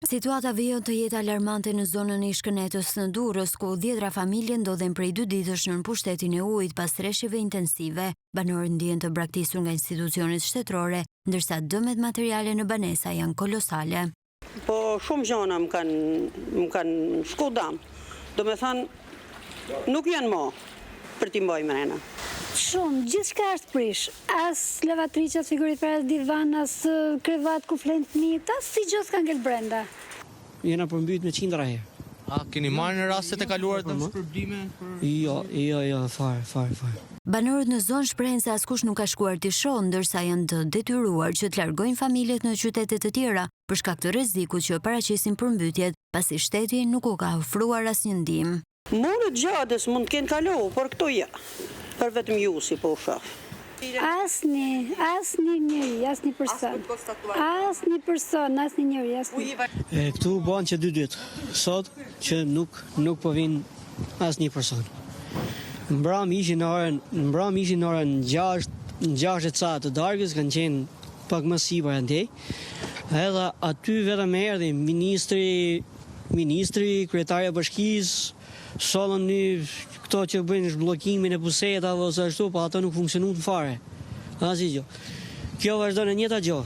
Situata vjen të jetë alarmante në zonën e Shkënetës në Durrës, ku 10 familje ndodhen prej 2 ditësh nën pushtetin e ujit pas rreshjeve intensive. Banorët ndihen të braktisur nga institucionet shtetërore, ndërsa dëmet materiale në banesa janë kolosale. Po shumë gjëna më kanë shku dam. Do me thënë, nuk janë mo për t'i mboj mrena. Shumë, gjithçka është prish. As lavatriçe, as frigorifere, as divan, as krevat ku flen fëmijët, as si gjë s'ka ngel brenda. Jena përmbyt me 100 herë. A keni marrë në rastet e kaluara të shpërblime? Jo, fare. Banorët në zonë shprehen se askush nuk ka shkuar t'i shohë, ndërsa janë të detyruar që të largojnë familjet në qytete të tjera për shkak të rrezikut që paraqisin përmbytjet, pasi shteti nuk u ka ofruar asnjë ndihmë. Mundët gjatës mund të kenë kalu, por këto ja. Për vetëm ju si po shoh. Asnjë njeri, asnjë person. Asnjë person, asnjë njeri, asnjë. Këtu bën që 2 ditë. Sot që nuk po vin asnjë person. Mbram ishin në orën 6 ca të darkës, kanë qenë pak më sipër andej. Edhe aty vetëm erdhi ministri, kryetari i bashkisë, sollën një këto që bëjnë zhbllokimin e pusetave ose ashtu, pa ato nuk funksionuan fare. Asnjë gjë. Kjo vazhdon në njëjta gjë.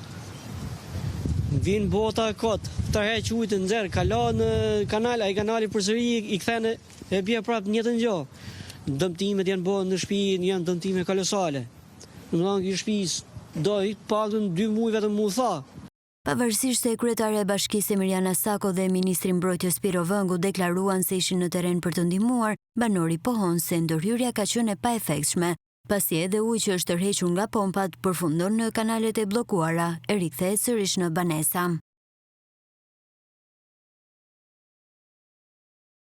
Vin bota kot, tërheq ujë në nxerr, kalon në kanal, ai kanali përsëri i kthen e bie prapë në njëjtën gjë. Dëmtimet janë bërë në shtëpi, janë dëmtime kolosale. Domethënë që shtëpisë do i paktën 2 muaj vetëm mu tha. Pavarësisht se kryetare e bashkisë Emiliana Sako dhe ministri mbrojtjes Piro Vëngu deklaruan se ishin në terren për të ndihmuar, banori pohon se ndërhyrja ka qenë e paefektshme, pasi edhe uji që është tërhequr nga pompat përfundon në kanalet e bllokuara e rikthehet sërish në banesa.